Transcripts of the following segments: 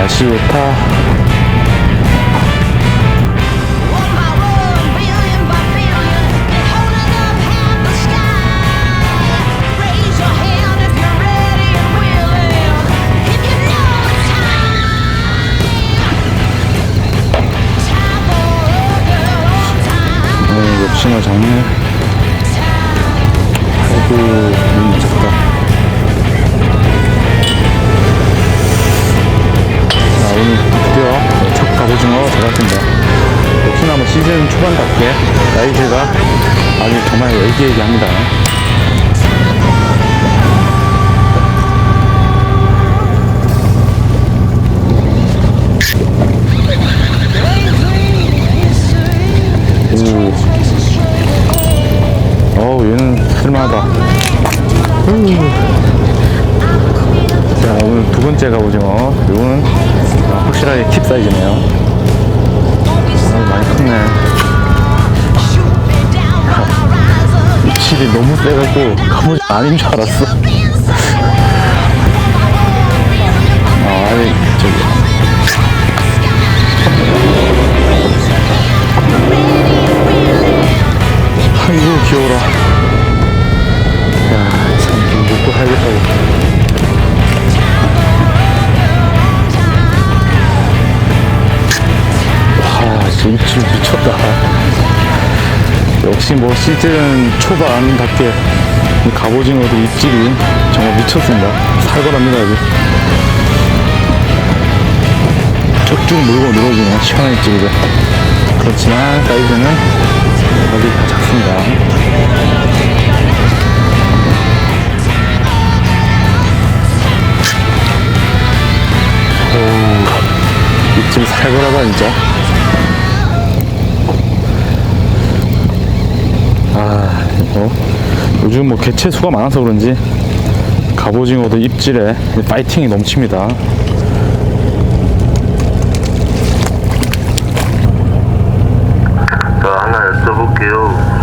날씨 좋다. 역시나 작네. 아이고, 너무 작다. 오늘 드디어 첫 갑오징어 잡았습니다. 역시나 뭐 시즌 초반답게 사이즈가 아주 정말 애기애기합니다. 어우, 얘는 쓸만하다. 자, 오늘 두 번째 갑오징어. 이거는 확실하게 킵 사이즈네요. 많이 컸네. 입질이 너무 세갖고 갑오징어 아닌 줄 알았어. 아니, 저기. 아이고, 귀여워라. 야, 참, 먹고 살겠다, 이거. 입질 미쳤다. 역시 뭐 시즌 초반답게 갑오징어도 입질이 정말 미쳤습니다. 살벌합니다. 아주 쭉쭉 물고 늘어지는 시원한 입질이죠. 그렇지만 사이즈는 거의 다 작습니다. 오, 입질 살벌하다 진짜. 요즘 뭐 개체 수가 많아서 그런지 갑오징어도 입질에 파이팅이 넘칩니다. 저 하나 여쭤볼게요.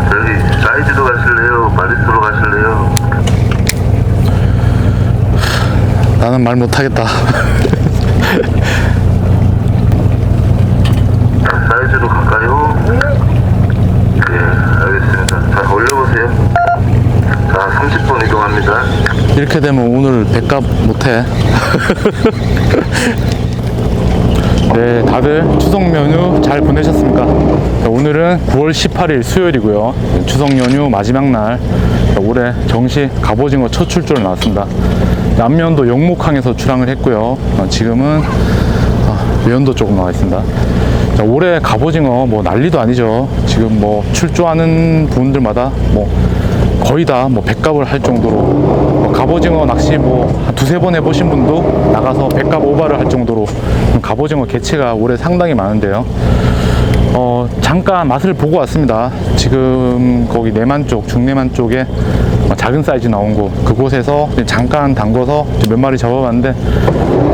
저기 사이즈로 가실래요? 마리수로 가실래요? 나는 말 못하겠다. 사이즈로 갈까요? 예, 알겠습니다. 자, 올려보세요. 자, 30분 이동합니다. 이렇게 되면 오늘 백값 못해. 네, 다들 추석 연휴 잘 보내셨습니까? 오늘은 9월 18일 수요일이고요. 추석 연휴 마지막 날 올해 정식 갑오징어 첫 출조를 나왔습니다. 남면도 영목항에서 출항을 했고요. 지금은 외연도 쪽으로 나와 있습니다. 자, 올해 갑오징어 뭐 난리도 아니죠. 지금 뭐 출조하는 분들마다 뭐 거의 다 뭐 백갑을 할 정도로 갑오징어 낚시 뭐 한 두세 번 해보신 분도 나가서 백갑 오바를 할 정도로 갑오징어 개체가 올해 상당히 많은데요. 잠깐 맛을 보고 왔습니다. 지금 거기 내만 쪽, 중내만 쪽에 작은 사이즈 나온 곳, 그곳에서 잠깐 담궈서 몇 마리 잡아봤는데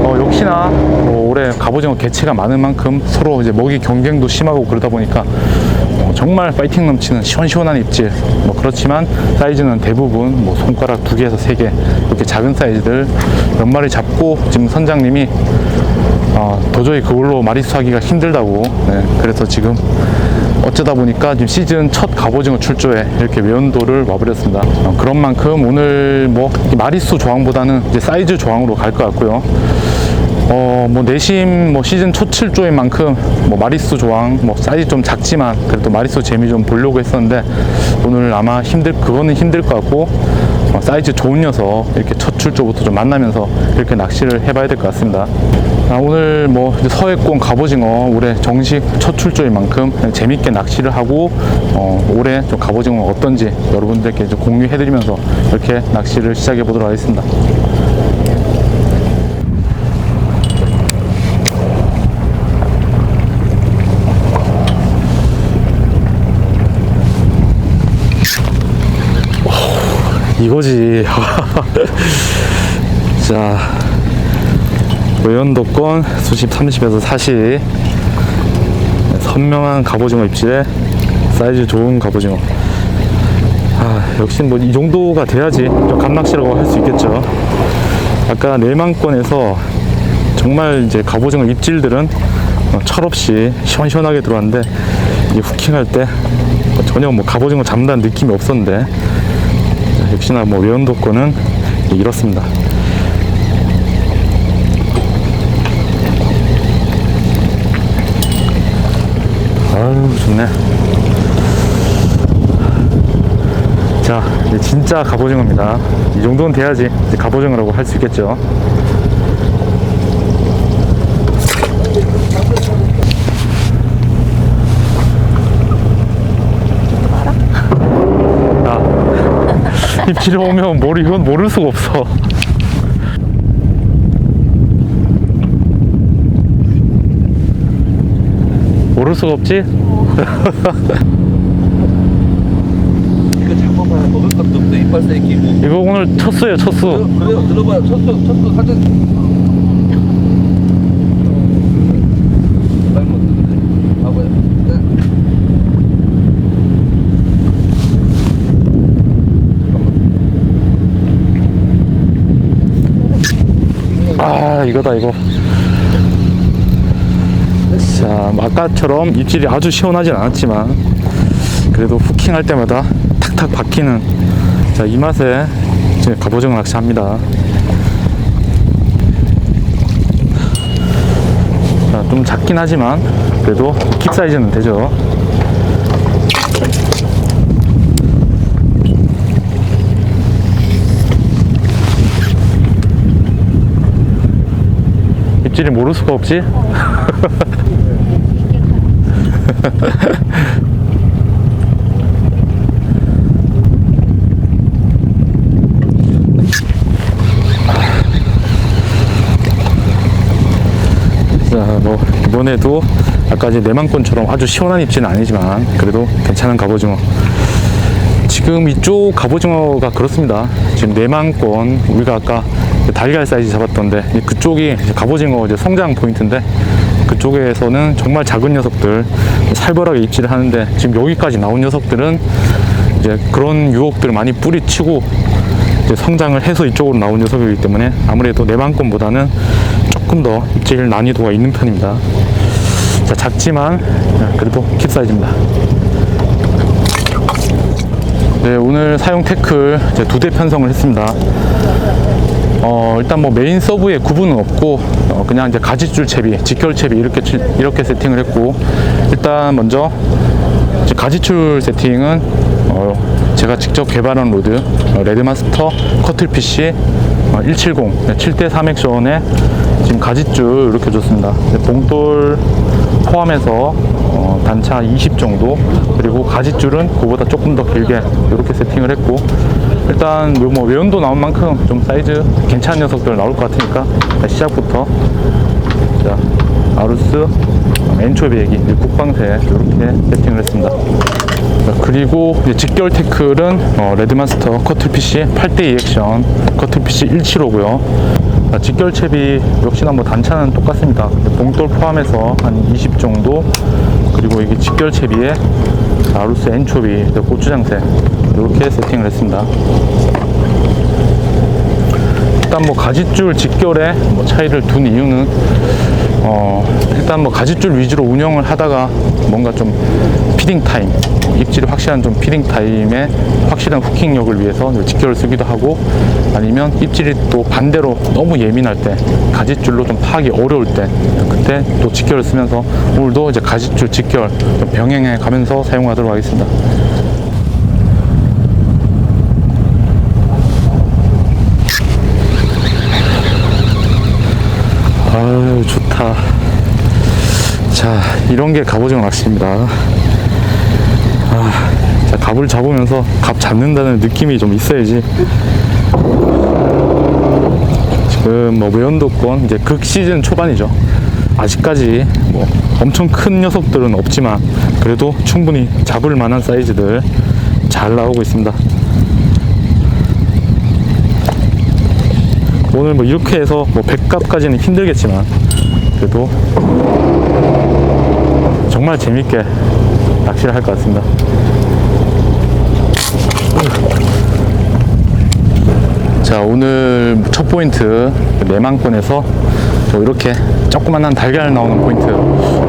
역시나 올해 갑오징어 개체가 많은 만큼 서로 이제 먹이 경쟁도 심하고 그러다 보니까 정말 파이팅 넘치는 시원시원한 입질. 뭐 그렇지만 사이즈는 대부분 뭐 손가락 2개에서 3개 이렇게 작은 사이즈들 몇 마리 잡고 지금 선장님이 도저히 그걸로 마리수 하기가 힘들다고, 네, 그래서 지금 어쩌다 보니까 지금 시즌 첫 갑오징어 출조에 이렇게 외연도를 와버렸습니다. 그런 만큼 오늘 뭐 마리수 조항보다는 이제 사이즈 조항으로 갈 것 같고요. 뭐 내심 뭐 시즌 첫 출조인 만큼 뭐 마리수 조항 뭐 사이즈 좀 작지만 그래도 마리수 재미 좀 보려고 했었는데 오늘 아마 그거는 힘들 것 같고 사이즈 좋은 녀석 이렇게 첫 출조부터 좀 만나면서 이렇게 낚시를 해봐야 될 것 같습니다. 오늘 뭐 서해권 갑오징어 올해 정식 첫 출조인 만큼 재밌게 낚시를 하고 올해 좀 갑오징어가 어떤지 여러분들께 좀 공유해드리면서 이렇게 낚시를 시작해 보도록 하겠습니다. 이거지. 자, 외연도권 수심 30에서 40, 선명한 갑오징어 입질에 사이즈 좋은 갑오징어. 역시 뭐 이 정도가 돼야지 좀 감낚시라고 할 수 있겠죠. 아까 내만권에서 정말 이제 갑오징어 입질들은 철없이 시원시원하게 들어왔는데, 이 후킹할 때 전혀 뭐 갑오징어 잡는다는 느낌이 없었는데, 역시나 뭐 외연도권은 이렇습니다. 아유, 좋네. 자, 이제 진짜 갑오징어입니다. 이 정도는 돼야지 이제 갑오징어라고 할 수 있겠죠. 입질을 오면 이건 모를 수가 없어. 모를 수가 없지? 이거 잡아봐야 먹을 것도 없어. 이빨 새끼고. 이거 오늘 첫 수예요, 첫 수. 그래요, 들어봐. 첫수 사진. 말 못듣는데. 봐봐요. 이거다, 이거. 자, 아까처럼 입질이 아주 시원하진 않았지만 그래도 후킹 할 때마다 탁탁 박히는, 자, 이 맛에 이제 갑오징어 낚시합니다. 자, 좀 작긴 하지만 그래도 킥 사이즈는 되죠. 입질이 모를 수가 없지? 자, 뭐 이번에도 아까 이제 내만권처럼 아주 시원한 입질은 아니지만 그래도 괜찮은 갑오징어. 지금 이쪽 갑오징어가 그렇습니다. 지금 내만권, 우리가 아까 달걀 사이즈 잡았던데 그쪽이 갑오징어 이제 성장 포인트인데, 그쪽에서는 정말 작은 녀석들 살벌하게 입질을 하는데, 지금 여기까지 나온 녀석들은 이제 그런 유혹들을 많이 뿌리치고 이제 성장을 해서 이쪽으로 나온 녀석이기 때문에 아무래도 내만권보다는 조금 더 입질 난이도가 있는 편입니다. 자, 작지만 그래도 킥 사이즈입니다. 네, 오늘 사용 태클 2대 편성을 했습니다. 일단 뭐 메인 서브에 구분은 없고 그냥 이제 가지줄 채비, 직결 채비 이렇게 세팅을 했고, 일단 먼저 이제 가지줄 세팅은 제가 직접 개발한 로드 레드마스터 커틀피쉬 170 7대3 액션에 지금 가지줄 이렇게 줬습니다. 봉돌 포함해서 단차 20 정도, 그리고 가지줄은 그보다 조금 더 길게 이렇게 세팅을 했고, 일단 뭐 외연도 나온 만큼 좀 사이즈 괜찮은 녀석들 나올 것 같으니까 시작부터 자, 아루스 엔초비 애기 국방새 이렇게 세팅을 했습니다. 그리고 이제 직결 태클은 레드마스터 커틀피쉬 8대2 액션 커틀피쉬 175고요. 직결 채비 역시나 뭐 단차는 똑같습니다. 봉돌 포함해서 한 20 정도, 그리고 이게 직결 채비에 아루스 엔초비 고추장새 이렇게 세팅을 했습니다. 일단 뭐 가지줄 직결에 뭐 차이를 둔 이유는 일단 뭐 가지줄 위주로 운영을 하다가 뭔가 좀 피딩 타임, 입질이 확실한 좀 피딩 타임에 확실한 후킹력을 위해서 직결을 쓰기도 하고, 아니면 입질이 또 반대로 너무 예민할 때, 가지줄로 좀 파악이 어려울 때, 그때 또 직결을 쓰면서 오늘도 이제 가지줄 직결 좀 병행해 가면서 사용하도록 하겠습니다. 아유, 좋다. 자, 이런 게 갑오징어 낚시입니다. 자, 갑을 잡으면서 갑 잡는다는 느낌이 좀 있어야지. 지금 뭐 외연도권 이제 극시즌 초반이죠. 아직까지 뭐 엄청 큰 녀석들은 없지만 그래도 충분히 잡을 만한 사이즈들 잘 나오고 있습니다. 오늘 뭐 이렇게 해서 뭐 100갑까지는 힘들겠지만 그래도 정말 재밌게 낚시를 할 것 같습니다. 자, 오늘 첫 포인트 내망권에서 이렇게 조그만한 달걀 나오는 포인트,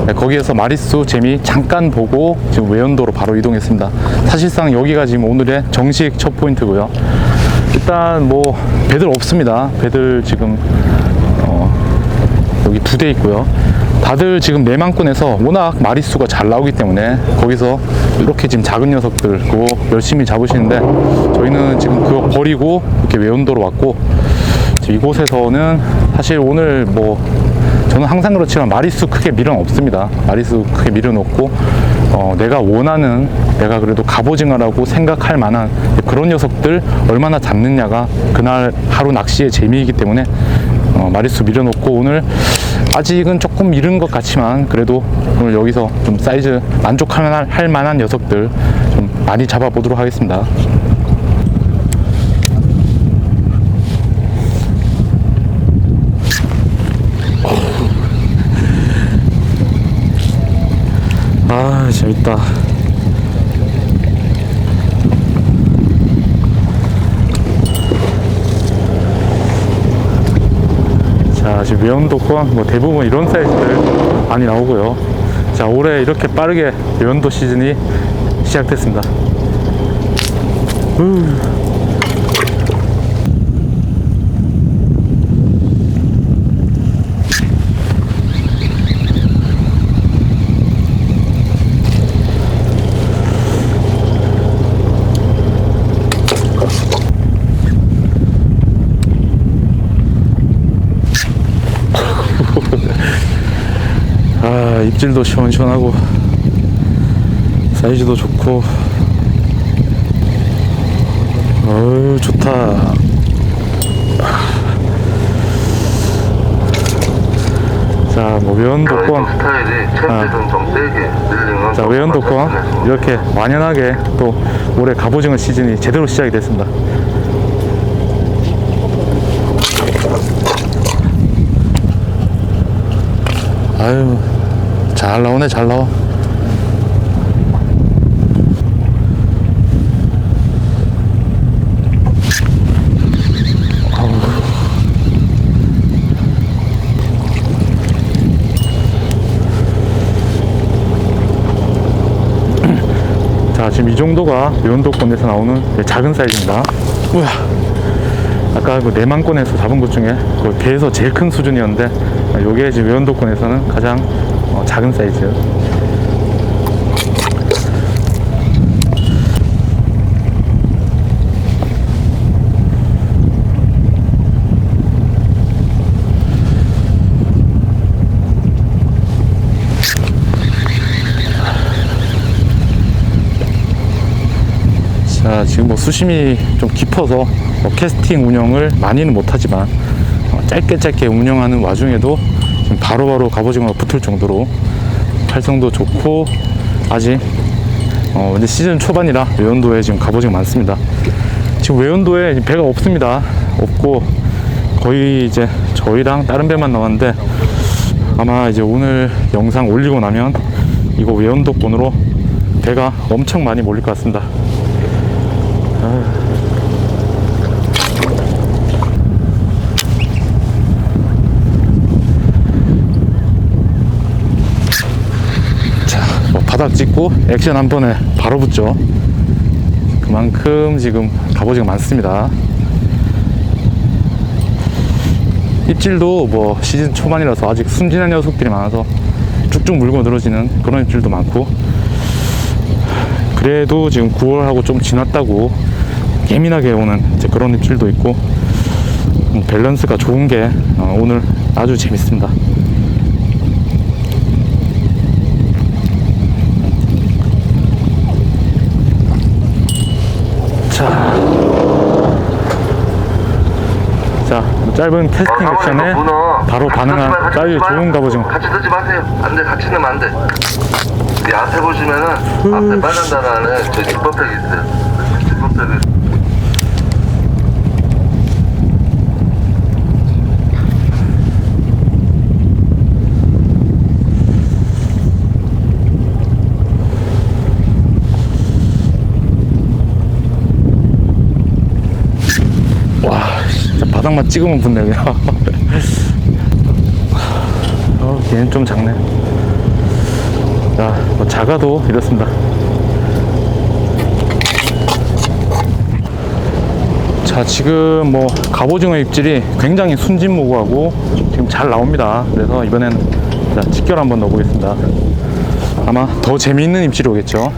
네, 거기에서 마리수 재미 잠깐 보고 지금 외연도로 바로 이동했습니다. 사실상 여기가 지금 오늘의 정식 첫 포인트고요. 일단 뭐 배들 없습니다. 배들 지금 여기 2대 있고요. 다들 지금 내망권에서 워낙 마리수가 잘 나오기 때문에 거기서 이렇게 지금 작은 녀석들고 열심히 잡으시는데, 저희는 지금 그거 버리고 이렇게 외연도로 왔고, 이곳에서는 사실 오늘 뭐 저는 항상 그렇지만 마리수 크게 밀은 없습니다. 마리수 크게 밀은 없고, 내가 원하는, 내가 그래도 갑오징어라고 생각할 만한 그런 녀석들 얼마나 잡느냐가 그날 하루 낚시의 재미이기 때문에 마리수 밀어놓고, 오늘 아직은 조금 이른 것 같지만 그래도 오늘 여기서 좀 사이즈 만족할 만한 녀석들 좀 많이 잡아보도록 하겠습니다. 아, 재밌다. 자, 지금 외연도권 뭐 대부분 이런 사이즈들 많이 나오고요. 자, 올해 이렇게 빠르게 외연도 시즌이 시작됐습니다. 아, 입질도 시원시원하고 사이즈도 좋고, 어우, 좋다. 자, 뭐 외연도권, 스타일이 챔스는 좀 세게 밀리는. 자, 외연도권 이렇게 완연하게 또 올해 갑오징어 시즌이 제대로 시작이 됐습니다. 아유, 잘 나오네, 잘 나와. 자, 지금 이 정도가 외연도권에서 나오는 작은 사이즈입니다. 우야, 아까 그 내망권에서 잡은 것 중에 거의 배에서 제일 큰 수준이었는데, 요게 지금 외연도권에서는 가장 작은 사이즈. 자, 지금 뭐 수심이 좀 깊어서 캐스팅 운영을 많이는 못하지만 짧게 운영하는 와중에도 지금 바로바로 갑오징어가 붙을 정도로 활성도 좋고, 아직 이제 시즌 초반이라 외연도에 지금 갑오징어 많습니다. 지금 외연도에 배가 없습니다. 없고 거의 이제 저희랑 다른 배만 나왔는데, 아마 이제 오늘 영상 올리고 나면 이거 외연도권으로 배가 엄청 많이 몰릴 것 같습니다. 자, 뭐 바닥 찍고 액션 한 번에 바로 붙죠. 그만큼 지금 갑오징어 많습니다. 입질도 뭐 시즌 초반이라서 아직 순진한 녀석들이 많아서 쭉쭉 물고 늘어지는 그런 입질도 많고, 그래도 지금 9월하고 좀 지났다고 예민하게 오는 이제 그런 입질도 있고, 밸런스가 좋은 게 오늘 아주 재밌습니다. 자, 짧은 캐스팅 액션에 바로 반응한 사이즈 좋은 갑오징어. 같이 쓰지 마세요. 안 돼, 같이 넣으면 안 돼. 이 앞에 보시면은 앞에 빨간 단어는 저 지퍼팩이 있어요. 지퍼팩이. 바닥만 찍으면 붙네 그냥. 얘는 좀 작네. 자, 뭐 작아도 이렇습니다. 자, 지금 뭐 갑오징어 입질이 굉장히 순진무구하고 지금 잘 나옵니다. 그래서 이번엔 자, 직결 한번 넣어보겠습니다. 아마 더 재미있는 입질이 오겠죠.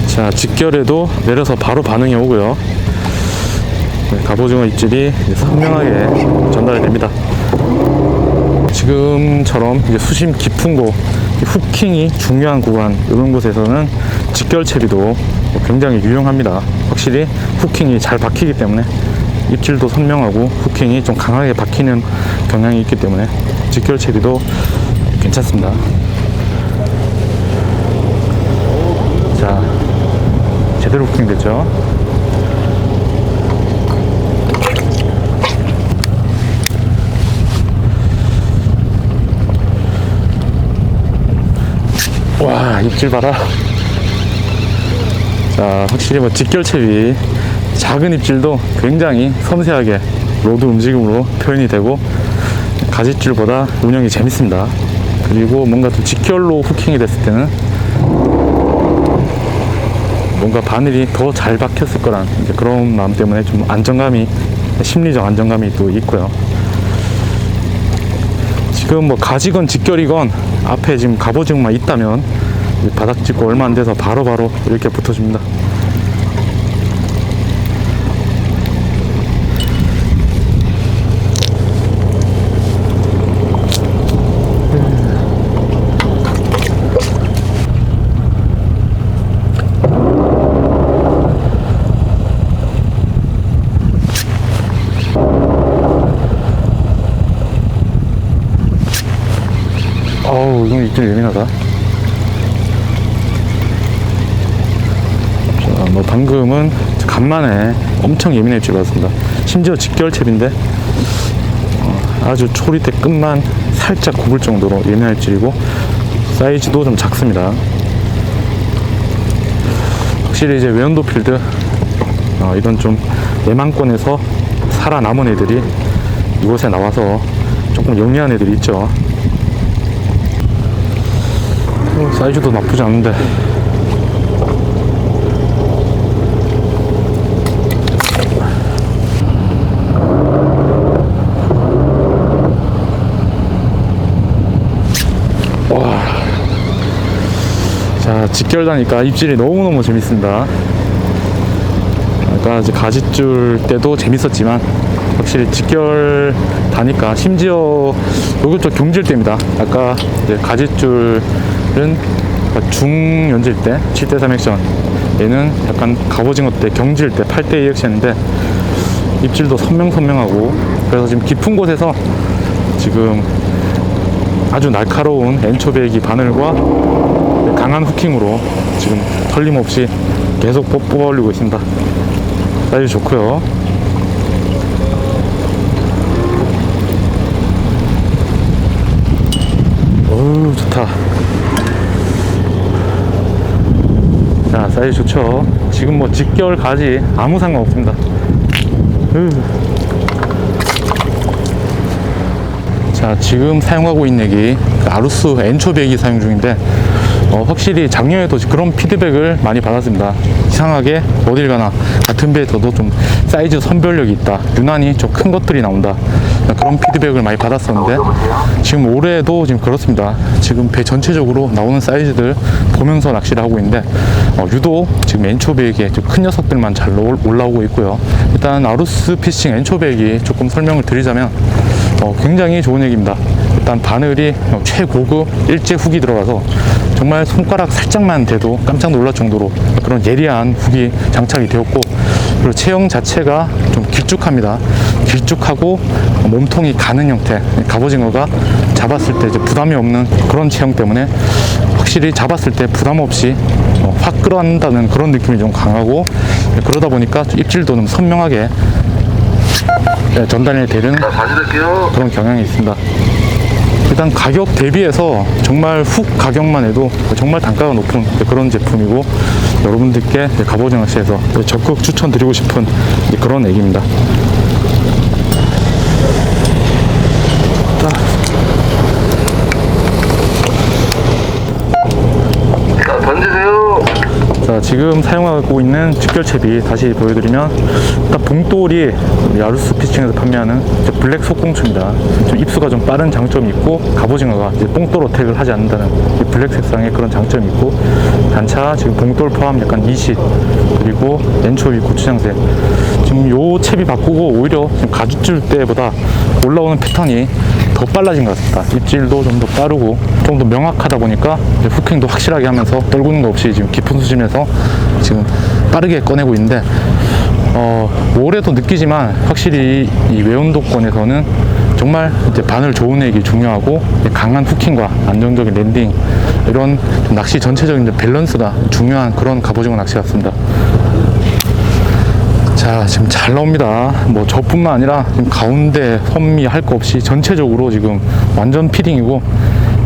자, 직결에도 내려서 바로 반응이 오고요. 네, 갑오징어 입질이 이제 선명하게 전달이 됩니다. 지금처럼 이제 수심 깊은 곳, 후킹이 중요한 구간 이런 곳에서는 직결 채비도 굉장히 유용합니다. 확실히 후킹이 잘 박히기 때문에 입질도 선명하고 후킹이 좀 강하게 박히는 경향이 있기 때문에 직결 채비도 괜찮습니다. 자, 제대로 후킹 됐죠. 와, 입질 봐라. 자, 확실히 뭐 직결채비 작은 입질도 굉장히 섬세하게 로드 움직임으로 표현이 되고 가짓줄보다 운영이 재밌습니다. 그리고 뭔가 좀 직결로 후킹이 됐을 때는 뭔가 바늘이 더 잘 박혔을 거란 이제 그런 마음 때문에 좀 안정감이, 심리적 안정감이 또 있고요. 지금 뭐 가지건 직결이건 앞에 지금 갑오징어만 있다면 바닥 찍고 얼마 안 돼서 바로바로 이렇게 붙어줍니다. 어우, 이건 입질 예민하다. 자, 뭐 방금은 간만에 엄청 예민해 입질 받았습니다. 심지어 직결채비인데 아주 초리대 끝만 살짝 굽을 정도로 예민한 입질이고 사이즈도 좀 작습니다. 확실히 이제 외연도 필드 이런 좀 내망권에서 살아남은 애들이 이곳에 나와서 조금 영리한 애들이 있죠. 사이즈도 나쁘지 않은데 와. 자, 직결다니까 입질이 너무너무 재밌습니다. 아까 이제 가짓줄 때도 재밌었지만 확실히 직결 다니까, 심지어 요거 좀 경질 때입니다. 아까 이제 가짓줄은 중연질 때 7대3 액션, 얘는 약간 갑오징어 때 경질 때 8대2 액션인데 입질도 선명하고, 그래서 지금 깊은 곳에서 지금 아주 날카로운 엔초배기 바늘과 강한 후킹으로 지금 털림없이 계속 뽑아 올리고 있습니다. 사이즈 좋고요. 어우, 좋다. 자, 사이즈 좋죠. 지금 뭐 직결 가지 아무 상관 없습니다. 자, 지금 사용하고 있는 액이 아루스 엔초비 액이 사용 중인데 확실히 작년에도 그런 피드백을 많이 받았습니다. 이상하게 어딜 가나 같은 배에 둬도 좀 사이즈 선별력이 있다, 유난히 좀 큰 것들이 나온다, 그런 피드백을 많이 받았었는데 지금 올해도 지금 그렇습니다. 지금 배 전체적으로 나오는 사이즈들 보면서 낚시를 하고 있는데 유독 지금 엔초비액에 큰 녀석들만 잘 올라오고 있고요. 일단 아루스 피싱 엔초비액이 조금 설명을 드리자면 굉장히 좋은 얘기입니다. 일단 바늘이 최고급 일제 훅이 들어가서 정말 손가락 살짝만 대도 깜짝 놀랄 정도로 그런 예리한 훅이 장착이 되었고, 그리고 체형 자체가 좀 길쭉합니다. 길쭉하고 몸통이 가는 형태, 갑오징어가 잡았을 때 이제 부담이 없는 그런 체형 때문에 확실히 잡았을 때 부담 없이 확 끌어안는다는 그런 느낌이 좀 강하고, 그러다 보니까 입질도 좀 선명하게 전달이 되는 그런 경향이 있습니다. 일단 가격 대비해서 정말 훅 가격만 해도 정말 단가가 높은 그런 제품이고, 여러분들께 갑오징어 낚시에서 적극 추천드리고 싶은 그런 애기입니다. 자, 던지세요. 자, 지금 사용하고 있는 집결채비 다시 보여드리면, 일단 봉돌이 야루스 피싱에서 판매하는 이제 블랙 속공추입니다. 좀 입수가 좀 빠른 장점이 있고, 갑오징어가 이제 뽕돌 어택을 하지 않는다는 이 블랙 색상의 그런 장점이 있고, 단차 지금 봉돌 포함 약간 이식, 그리고 엔초비 고추장색, 지금 요 채비 바꾸고 오히려 지금 가죽줄 때보다 올라오는 패턴이 더 빨라진 것 같습니다. 입질도 좀 더 빠르고 좀 더 명확하다 보니까 이제 후킹도 확실하게 하면서 떨구는 거 없이 지금 깊은 수심에서 지금 빠르게 꺼내고 있는데, 올해도 느끼지만 확실히 이 외연도권에서는 정말 이제 바늘 좋은 액이 중요하고, 강한 후킹과 안정적인 랜딩, 이런 좀 낚시 전체적인 밸런스가 중요한 그런 갑오징어 낚시 같습니다. 자, 지금 잘 나옵니다. 뭐 저뿐만 아니라 지금 가운데 선미 할 거 없이 전체적으로 지금 완전 피딩이고,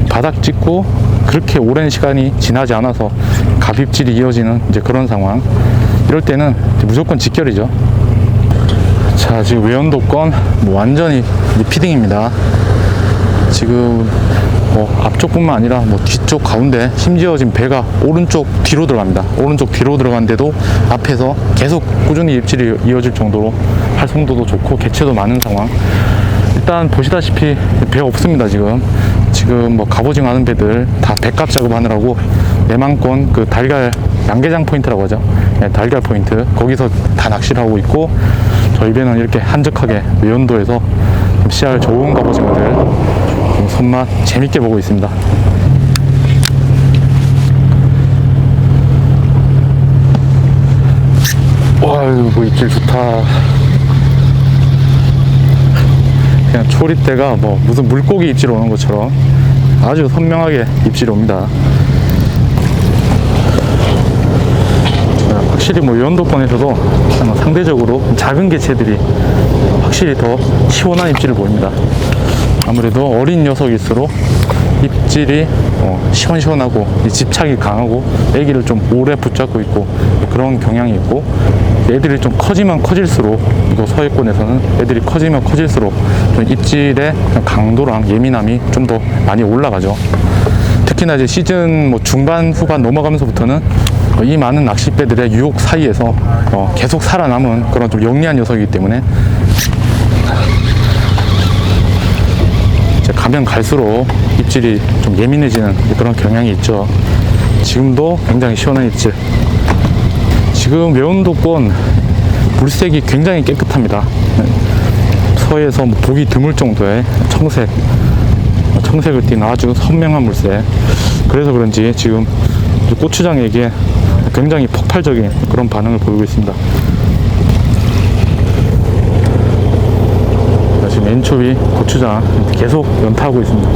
바닥 찍고 그렇게 오랜 시간이 지나지 않아서 갑입질이 이어지는 이제 그런 상황. 이럴 때는 무조건 직결이죠. 자, 지금 외연도권 뭐 완전히 피딩입니다. 지금 뭐 앞쪽뿐만 아니라 뭐 뒤쪽, 가운데, 심지어 지금 배가 오른쪽 뒤로 들어갑니다. 오른쪽 뒤로 들어가는데도 앞에서 계속 꾸준히 입질이 이어질 정도로 활성도도 좋고 개체도 많은 상황. 일단 보시다시피 배 없습니다. 지금 뭐 갑오징어 하는 배들 다 백갑 작업하느라고 내망권 그 달걀 양계장 포인트라고 하죠. 네, 달걀 포인트 거기서 다 낚시를 하고 있고, 저희 배는 이렇게 한적하게 외연도에서 씨알 좋은 갑오징어들 손맛 재밌게 보고 있습니다. 와이고, 입질 좋다. 그냥 초리대가 뭐 무슨 물고기 입질 오는 것처럼 아주 선명하게 입질이 옵니다. 확실히 뭐 연도권에서도 상대적으로 작은 개체들이 확실히 더 시원한 입질을 보입니다. 아무래도 어린 녀석일수록 입질이 시원시원하고 집착이 강하고 애기를 좀 오래 붙잡고 있고 그런 경향이 있고, 애들이 좀 커지면 커질수록, 이거 서해권에서는 애들이 커지면 커질수록 좀 입질의 강도랑 예민함이 좀 더 많이 올라가죠. 특히나 이제 시즌 뭐 중반 후반 넘어가면서부터는 이 많은 낚싯배들의 유혹 사이에서 계속 살아남은 그런 좀 영리한 녀석이기 때문에 이제 가면 갈수록 입질이 좀 예민해지는 그런 경향이 있죠. 지금도 굉장히 시원한 입질. 지금 외연도권 물색이 굉장히 깨끗합니다. 서해에서 뭐 보기 드물 정도의 청색을 띤 아주 선명한 물색. 그래서 그런지 지금 고추장에게 굉장히 폭발적인 그런 반응을 보이고 있습니다. 지금 엔초비, 고추장 계속 연타하고 있습니다.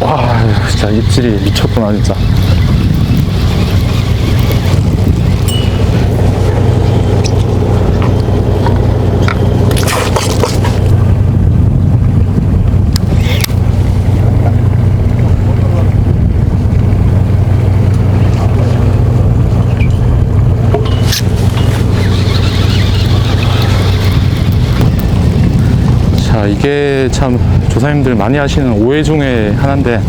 와, 진짜 입질이 미쳤구나 진짜. 이게 참 조사님들 많이 하시는 오해 중에 하나인데,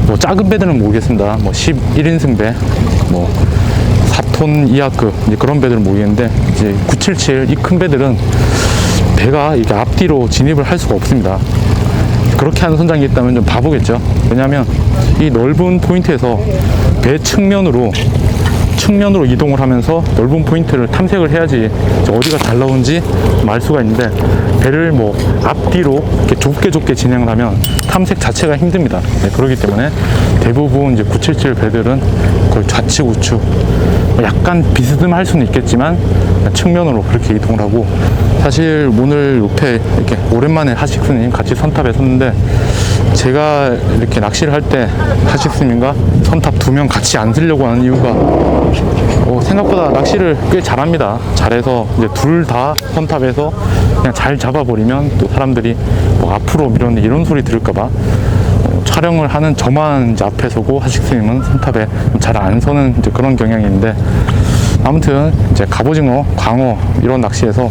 뭐 작은 배들은 모르겠습니다. 뭐 11인승 배, 뭐 4톤 이하급 그런 배들은 모르겠는데, 이제 977 이 큰 배들은 배가 이게 앞뒤로 진입을 할 수가 없습니다. 그렇게 하는 선장이 있다면 좀 바보겠죠. 왜냐하면 이 넓은 포인트에서 배 측면으로 이동을 하면서 넓은 포인트를 탐색을 해야지 어디가 잘 나오는지 알 수가 있는데, 배를 뭐 앞뒤로 이렇게 좁게 진행을 하면 탐색 자체가 힘듭니다. 네, 그렇기 때문에 대부분 이제 977 배들은 거의 좌측 우측 약간 비스듬할 수는 있겠지만 측면으로 그렇게 이동을 하고, 사실 오늘 옆에 이렇게 오랜만에 하식스님 같이 선탑에 섰는데, 제가 이렇게 낚시를 할 때 하식스님과 선탑 2명 같이 안 쓰려고 하는 이유가 생각보다 낚시를 꽤 잘합니다. 잘해서 이제 둘 다 선탑에서 그냥 잘 잡아버리면 또 사람들이 뭐 앞으로 밀었는데 이런 소리 들을까봐 촬영을 하는 저만 이제 앞에 서고 하식스님은 선탑에 잘 안 서는 이제 그런 경향이 있는데, 아무튼 이제 갑오징어, 광어 이런 낚시에서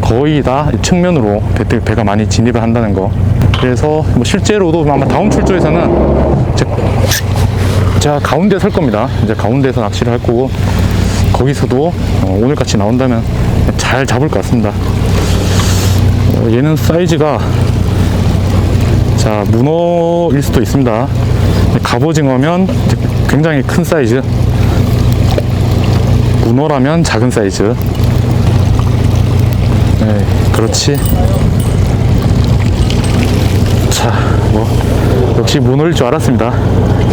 거의 다 측면으로 배가 많이 진입을 한다는 거. 그래서 뭐 실제로도 아마 다음 출조에서는 제가 가운데 설 겁니다. 이제 가운데에서 낚시를 할 거고, 거기서도 오늘 같이 나온다면 잘 잡을 것 같습니다. 얘는 사이즈가 문어일 수도 있습니다. 갑오징어면 굉장히 큰 사이즈, 문어라면 작은 사이즈. 네, 그렇지. 자, 역시 문어일 줄 알았습니다.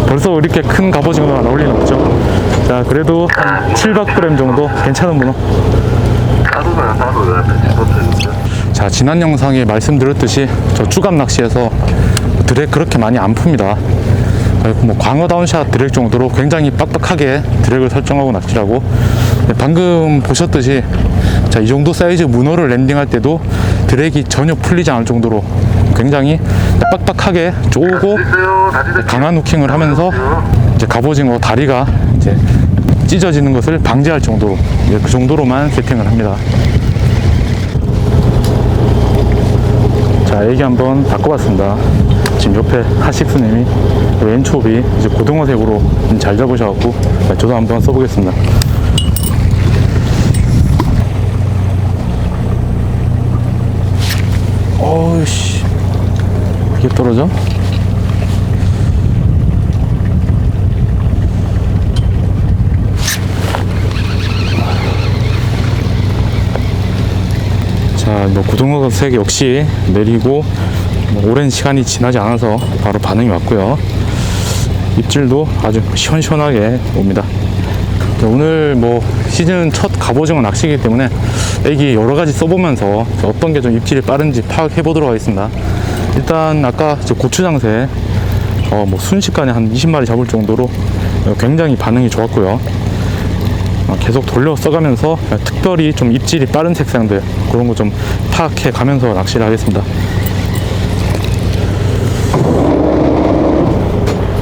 벌써 이렇게 큰 갑오징어가 나올 리는 없죠. 자, 그래도 한 700g 정도 괜찮은 문어. 자, 지난 영상에 말씀드렸듯이 저 쭈갑 낚시에서 드랙 그렇게 많이 안 풉니다. 뭐 광어 다운샷 드랙 정도로 굉장히 빡빡하게 드랙을 설정하고 낚시하고, 방금 보셨듯이 이 정도 사이즈 문어를 랜딩할 때도 드랙이 전혀 풀리지 않을 정도로 굉장히 빡빡하게 쪼고 강한 후킹을 하면서 이제 갑오징어 다리가 이제 찢어지는 것을 방지할 정도로, 그 정도로만 세팅을 합니다. 자, 애기 한번 바꿔봤습니다. 지금 옆에 하식스님이 엔초비 이제 고등어색으로 잘 잡으셔갖고 저도 한번 써보겠습니다. 어이씨, 이게 떨어져? 자, 뭐 고등어 색 역시 내리고 오랜 시간이 지나지 않아서 바로 반응이 왔고요. 입질도 아주 시원시원하게 옵니다. 오늘 뭐 시즌 첫 갑오징어 낚시이기 때문에 애기 여러가지 써보면서 어떤 게 좀 입질이 빠른지 파악해 보도록 하겠습니다. 일단 아까 고추장새 뭐 순식간에 한 20마리 잡을 정도로 굉장히 반응이 좋았고요. 계속 돌려 써가면서 특별히 좀 입질이 빠른 색상들, 그런 거 좀 파악해 가면서 낚시를 하겠습니다.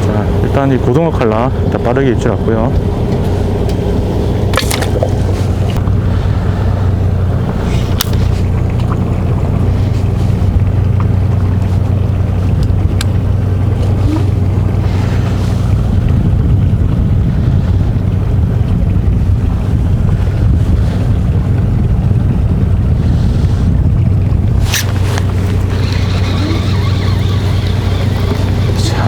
자, 일단 이 고등어 칼라 빠르게 입질 왔고요.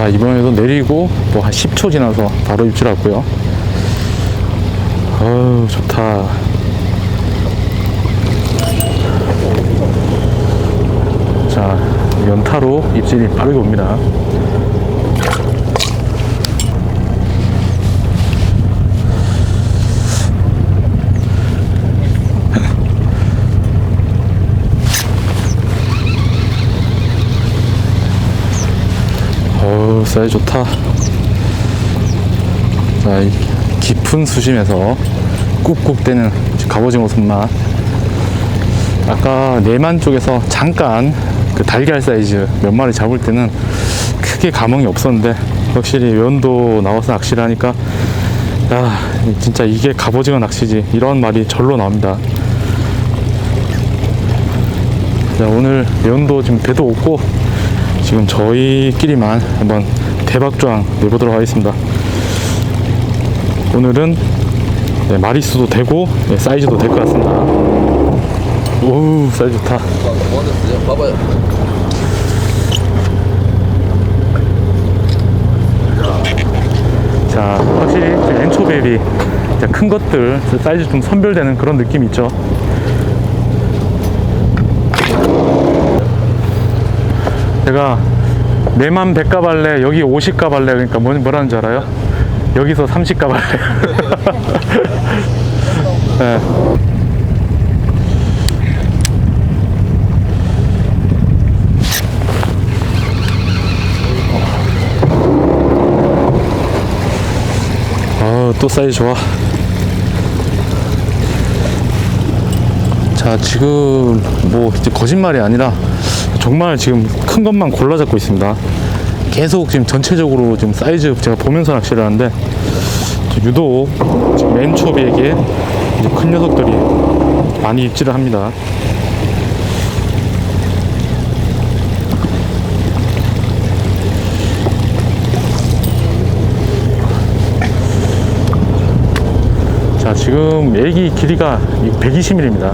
자, 이번에도 내리고 또 한 10초 지나서 바로 입질 왔고요. 어우, 좋다. 자, 연타로 입질이 빠르게 옵니다. 어우, 사이즈 좋다. 자, 이 깊은 수심에서 꾹꾹대는 갑오징어 손맛. 아까 내만 쪽에서 잠깐 그 달걀 사이즈 몇 마리 잡을 때는 크게 감흥이 없었는데, 확실히 면도 나와서 낚시를 하니까 야, 진짜 이게 갑오징어 낚시지, 이런 말이 절로 나옵니다. 자, 오늘 면도 지금 배도 없고 지금 저희끼리만 한번 대박조항 내보도록 하겠습니다. 오늘은 마리수도 되고 사이즈도 될 것 같습니다. 오우, 사이즈 좋다. 봐봐요. 자, 확실히 엔초베이비 큰 것들 사이즈 좀 선별되는 그런 느낌이 있죠. 제가 내만 100가발레, 여기 50가발레, 그러니까 뭐라는 줄 알아요? 여기서 30 가봐요. 네. 또 사이즈 좋아. 자, 지금 뭐 이제 거짓말이 아니라 정말 지금 큰 것만 골라 잡고 있습니다. 계속 지금 전체적으로 지금 사이즈 제가 보면서 낚시를 하는데 유독 지금 맨초비에게 이제 큰 녀석들이 많이 입질을 합니다. 자, 지금 애기 길이가 120mm입니다.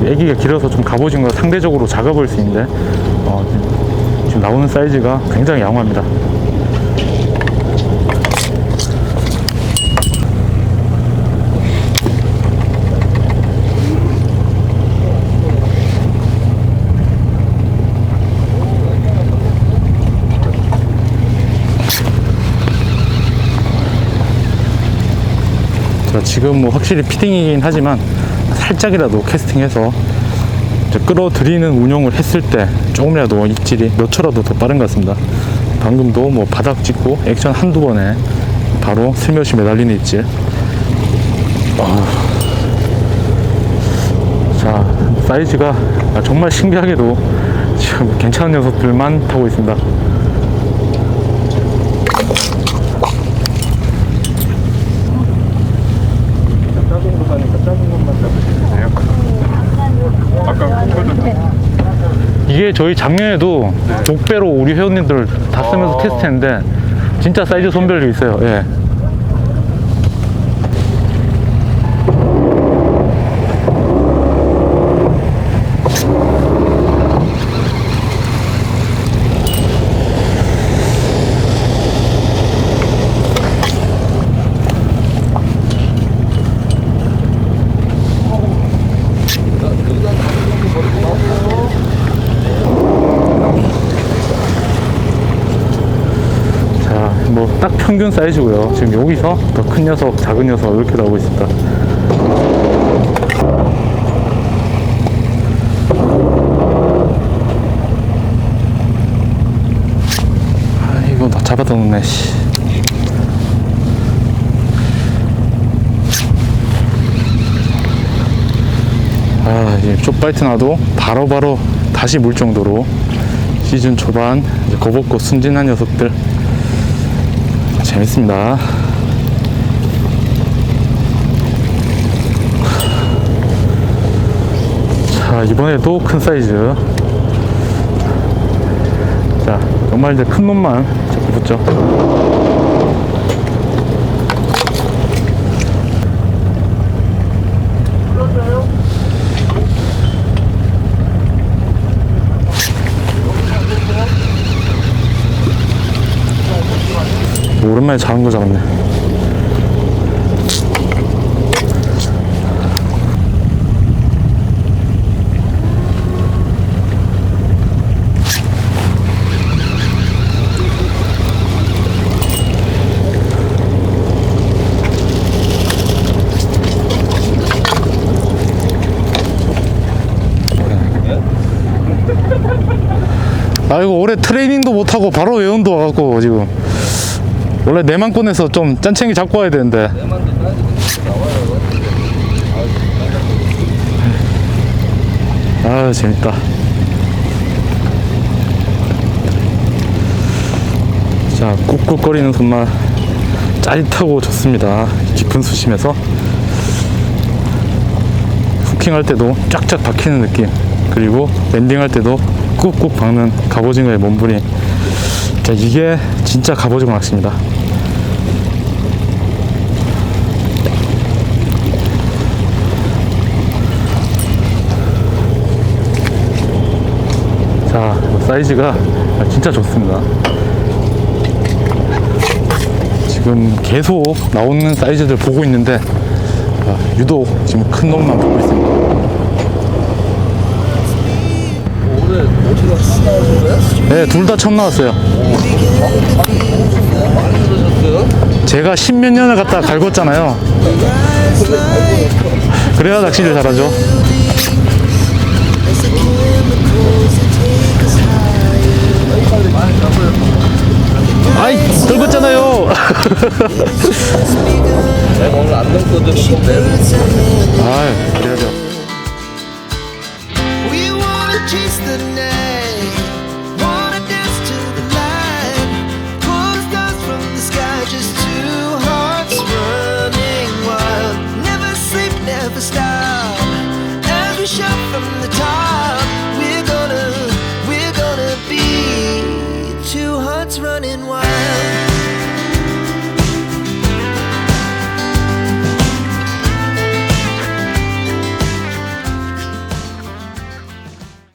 애기가 길어서 좀 갑오징어가 상대적으로 작아 보일 수 있는데 지금 나오는 사이즈가 굉장히 양호합니다. 자, 지금 뭐 확실히 피딩이긴 하지만 살짝이라도 캐스팅해서 끌어들이는 운용을 했을 때 조금이라도 입질이 몇 초라도 더 빠른 것 같습니다. 방금도 뭐 바닥 찍고 액션 한두 번에 바로 슬며시 매달리는 입질. 자, 사이즈가 정말 신기하게도 지금 괜찮은 녀석들만 타고 있습니다. 이게 저희 작년에도 독배로 우리 회원님들 다 쓰면서 테스트했는데 진짜 사이즈 손별이 있어요. 예. 뭐 딱 평균 사이즈고요. 지금 여기서 더 큰 녀석, 작은 녀석 이렇게 나오고 있습니다. 아, 이거 다 잡아다 놓네. 씨. 아, 이제 숏바이트 나도 바로바로 다시 물 정도로 시즌 초반 이제 거벗고 순진한 녀석들 재밌습니다. 자, 이번에도 큰 사이즈. 자, 정말 이제 큰 놈만 잡고 붙죠. 오랜만에 작은 거 잡았네. 아이고, 올해 트레이닝도 못하고 바로 외원도 와갖고 지금 원래 내만권에서 좀 짠챙이 잡고 와야 되는데. 아, 재밌다. 자, 꾹꾹거리는 손맛 짜릿하고 좋습니다. 깊은 수심에서 후킹할 때도 쫙쫙 박히는 느낌, 그리고 랜딩할 때도 꾹꾹 박는 갑오징어의 몸부림. 자, 이게 진짜 갑오징어 낚시입니다. 자, 사이즈가 진짜 좋습니다. 지금 계속 나오는 사이즈들 보고 있는데 유독 지금 큰 놈만 보고 있습니다. 올해 모치가 처음 나오는 거야? 네, 둘 다 처음 나왔어요. 그러셨어요? 제가 십몇 년을 갖다 갈궜잖아요. 그래야 낚시를 잘하죠. 아이, 긁었잖아요. 내가 오늘 안 넘거든. 아이, 그래야죠.